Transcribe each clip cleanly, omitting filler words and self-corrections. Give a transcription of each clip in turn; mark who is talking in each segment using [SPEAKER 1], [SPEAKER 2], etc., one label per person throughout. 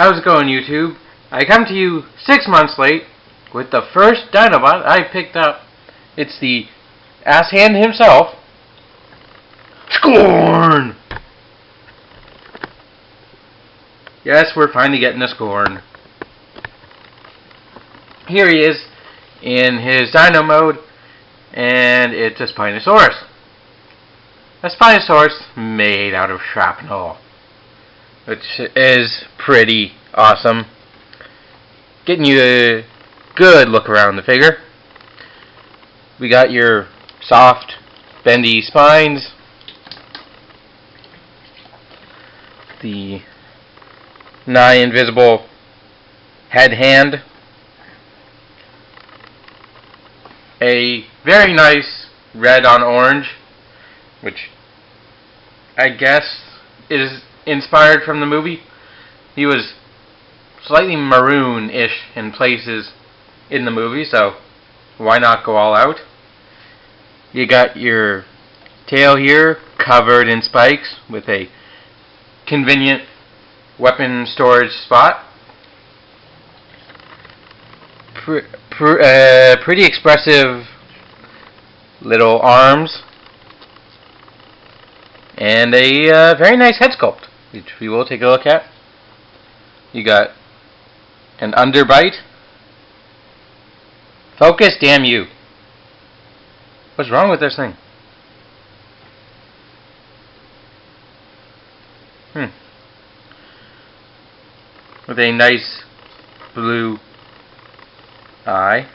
[SPEAKER 1] How's it going, YouTube? I come to you 6 months late with the first Dinobot I picked up. It's the ass hand himself, Scorn! Yes, we're finally getting a Scorn. Here he is in his Dino mode, and it's a Spinosaurus. A Spinosaurus made out of shrapnel, which is pretty awesome. Getting you a good look around the figure. We got your soft, bendy spines, the nigh invisible head hand, a very nice red on orange, which I guess is inspired from the movie. He was slightly maroon-ish in places in the movie, so why not go all out? You got your tail here covered in spikes with a convenient weapon storage spot. Pretty expressive little arms. And a very nice head sculpt, which we will take a look at. You got an underbite. Focus, damn you. What's wrong with this thing? With a nice blue eye.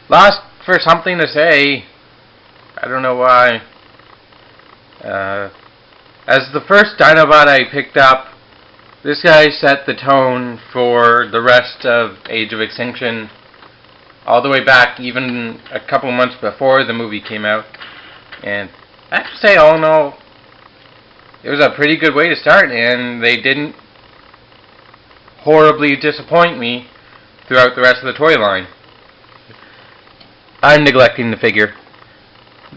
[SPEAKER 1] Lost for something to say. I don't know why. As the first Dinobot I picked up, this guy set the tone for the rest of Age of Extinction, all the way back, even a couple months before the movie came out. And I have to say, all in all, it was a pretty good way to start, and they didn't horribly disappoint me throughout the rest of the toy line. I'm neglecting the figure.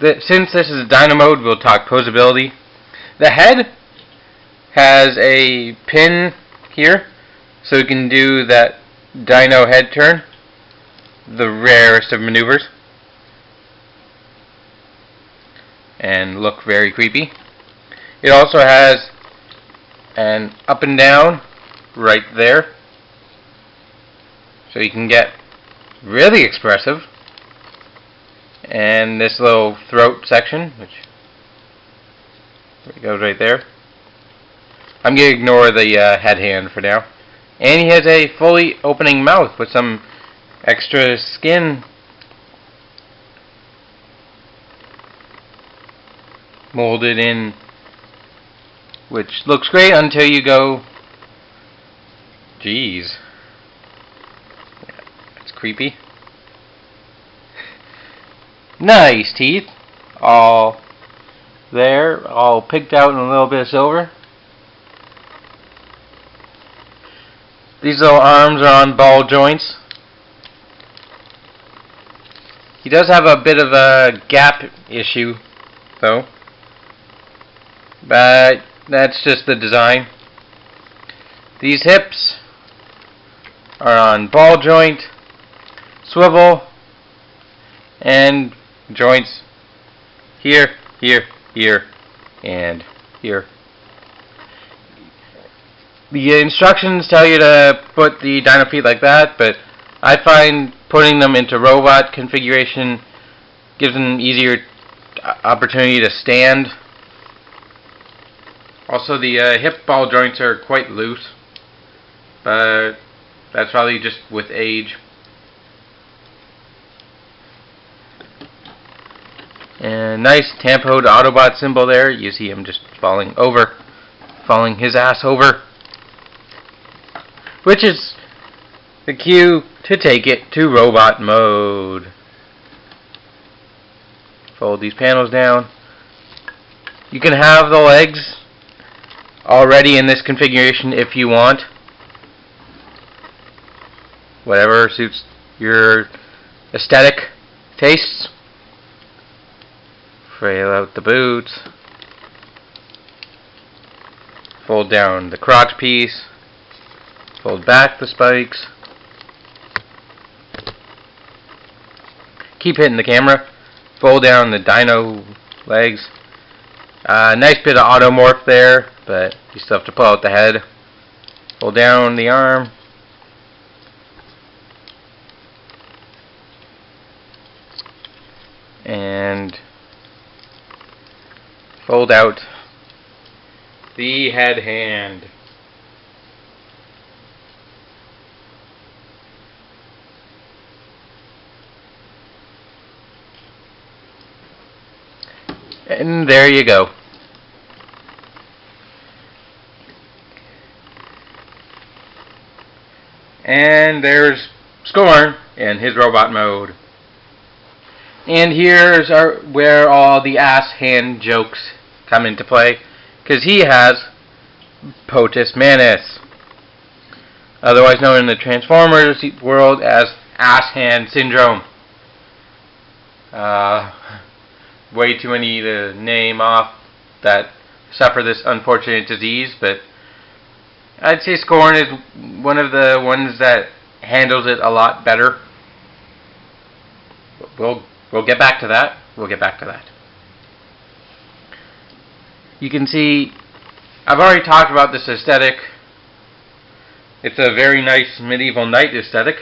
[SPEAKER 1] Since this is a Dino mode, we'll talk posability. The head has a pin here, so you can do that Dino head turn, the rarest of maneuvers, and look very creepy. It also has an up and down right there, so you can get really expressive. And this little throat section, which goes right there. I'm going to ignore the head hand for now. And he has a fully opening mouth with some extra skin molded in, which looks great until you go, geez, that's creepy. Nice teeth, all there, all picked out in a little bit of silver. These little arms are on ball joints. He does have a bit of a gap issue, though, but that's just the design. These hips are on ball joint, swivel, and joints here, here, here, and here. The instructions tell you to put the dino feet like that, but I find putting them into robot configuration gives them an easier opportunity to stand. Also, the hip ball joints are quite loose, but that's probably just with age. And nice tampoed Autobot symbol there. You see him just falling his ass over. Which is the cue to take it to robot mode. Fold these panels down. You can have the legs already in this configuration if you want. Whatever suits your aesthetic tastes. Frail out the boots. Fold down the crotch piece. Fold back the spikes. Keep hitting the camera. Fold down the dino legs. Nice bit of automorph there, but you still have to pull out the head. Fold down the arm. And fold out the head hand. And there you go. And there's Scorn in his robot mode. And here's where all the ass hand jokes come into play, because he has Potus Manus, otherwise known in the Transformers world as ass hand syndrome. Way too many to name off that suffer this unfortunate disease, but I'd say Scorn is one of the ones that handles it a lot better. We'll get back to that. You can see I've already talked about this aesthetic. It's a very nice medieval knight aesthetic.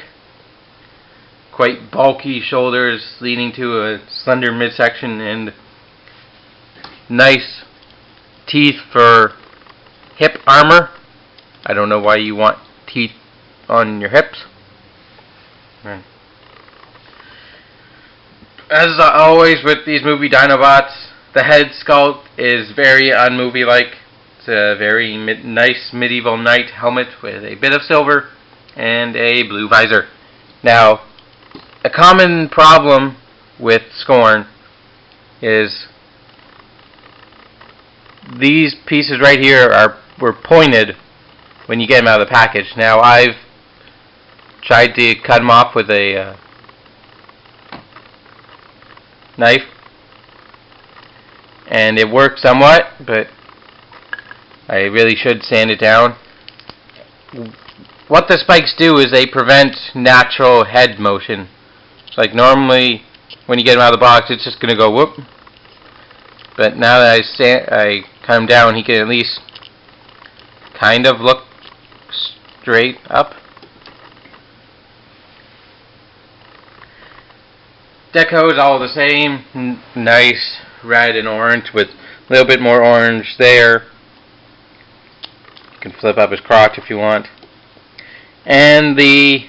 [SPEAKER 1] Quite bulky shoulders leading to a slender midsection and nice teeth for hip armor. I don't know why you want teeth on your hips. As always with these movie Dinobots, the head sculpt is very unmovie-like. It's a very nice medieval knight helmet with a bit of silver and a blue visor. Now, a common problem with Scorn is these pieces right here were pointed when you get them out of the package. Now, I've tried to cut them off with a knife, and it worked somewhat, but I really should sand it down. What the spikes do is they prevent natural head motion. It's like normally when you get them out of the box, it's just going to go whoop. But now that I cut him down, he can at least kind of look straight up. Deco is all the same, nice red and orange with a little bit more orange there. You can flip up his crotch if you want. And the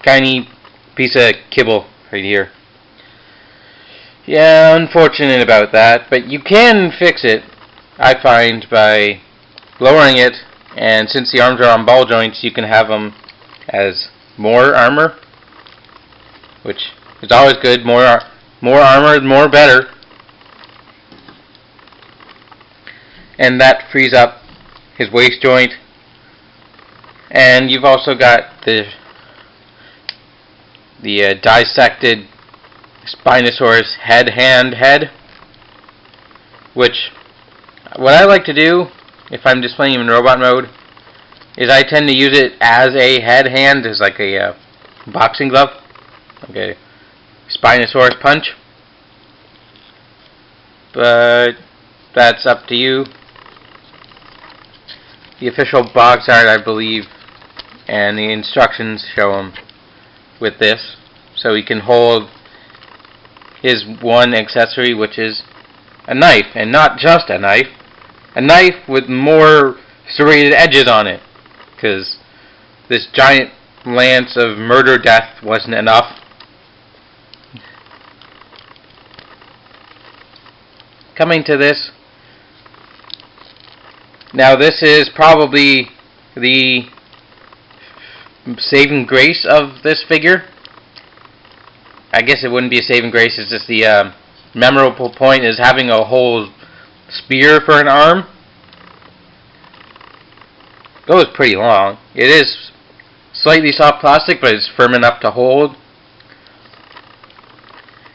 [SPEAKER 1] tiny piece of kibble right here. Yeah, unfortunate about that, but you can fix it, I find, by lowering it, and since the arms are on ball joints, you can have them as more armor, which is always good. More armor, more better. And that frees up his waist joint. And you've also got the dissected Spinosaurus head, which what I like to do if I'm displaying him in robot mode is I tend to use it as a head hand, as like a boxing glove. Okay, Spinosaurus punch. But that's up to you. The official box art, I believe, and the instructions show him with this, so he can hold his one accessory, which is a knife, and not just a knife with more serrated edges on it, because this giant lance of murder death wasn't enough. Coming to this, now this is probably the saving grace of this figure. I guess it wouldn't be a saving grace, it's just the memorable point is having a whole spear for an arm. goes pretty long. It is slightly soft plastic, but it's firm enough to hold.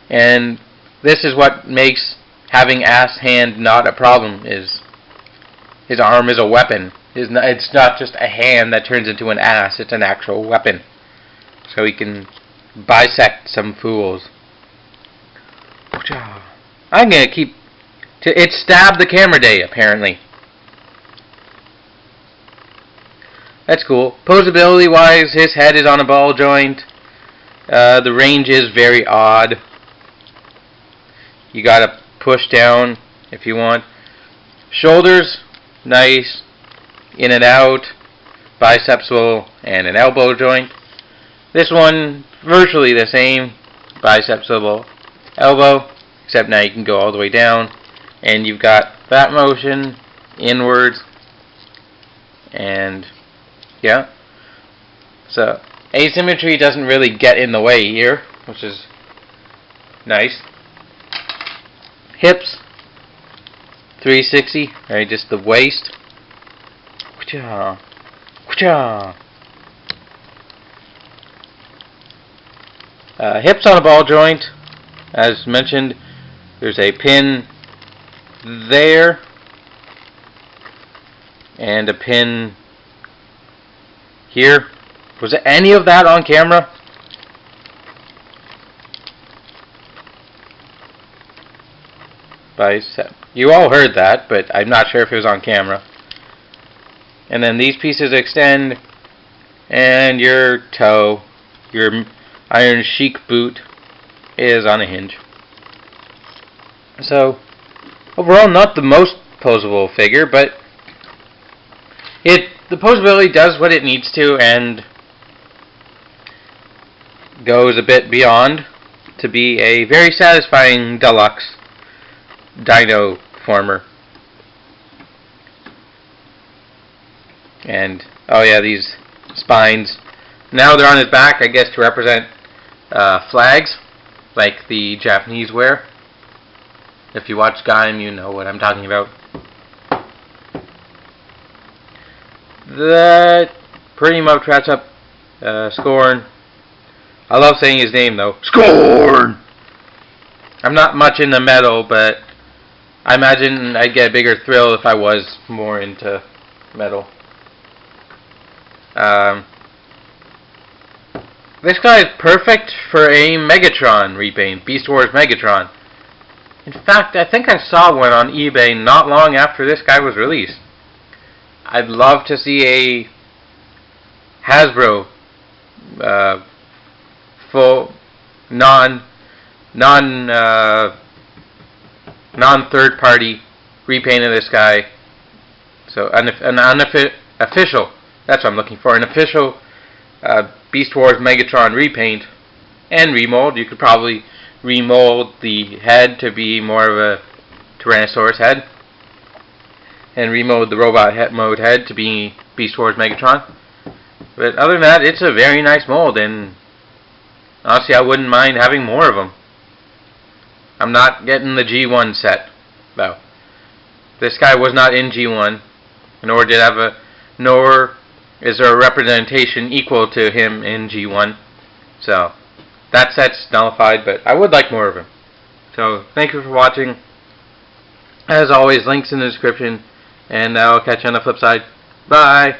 [SPEAKER 1] And this is what makes having ass hand not a problem. Is his arm is a weapon. It's not just a hand that turns into an ass. It's an actual weapon. So he can bisect some fools. I'm gonna keep. It stabbed the camera day apparently. That's cool. Posability wise, his head is on a ball joint. The range is very odd. You gotta push down if you want. Shoulders, nice. In and out. Bicepsal and an elbow joint. This one, virtually the same. Bicepsal elbow. Except now you can go all the way down. And you've got that motion inwards. And yeah. So asymmetry doesn't really get in the way here, which is nice. Hips 360, right? Just the waist. Hips on a ball joint, as mentioned. There's a pin there and a pin here. Was any of that on camera? Bicep. You all heard that, but I'm not sure if it was on camera. And then these pieces extend, and your toe, your iron chic boot, is on a hinge. So, overall, not the most posable figure, but the posability does what it needs to, and goes a bit beyond to be a very satisfying deluxe dino former. And oh yeah, these spines, now they're on his back, I guess, to represent flags like the Japanese wear. If you watch Gaim, you know what I'm talking about. That pretty much wraps up Scorn. I love saying his name though. Scorn! I'm not much into metal, but I imagine I'd get a bigger thrill if I was more into metal. This guy is perfect for a Megatron repaint, Beast Wars Megatron. In fact, I think I saw one on eBay not long after this guy was released. I'd love to see a Hasbro full non-third party repaint of this guy. So an official. That's what I'm looking for. An official Beast Wars Megatron repaint and remold. You could probably remold the head to be more of a Tyrannosaurus head, and remold the robot mode head to be Beast Wars Megatron. But other than that, it's a very nice mold, and honestly, I wouldn't mind having more of them. I'm not getting the G1 set, though. This guy was not in G1, nor is there a representation equal to him in G1. So that set's nullified, but I would like more of him. So thank you for watching. As always, links in the description, and I'll catch you on the flip side. Bye!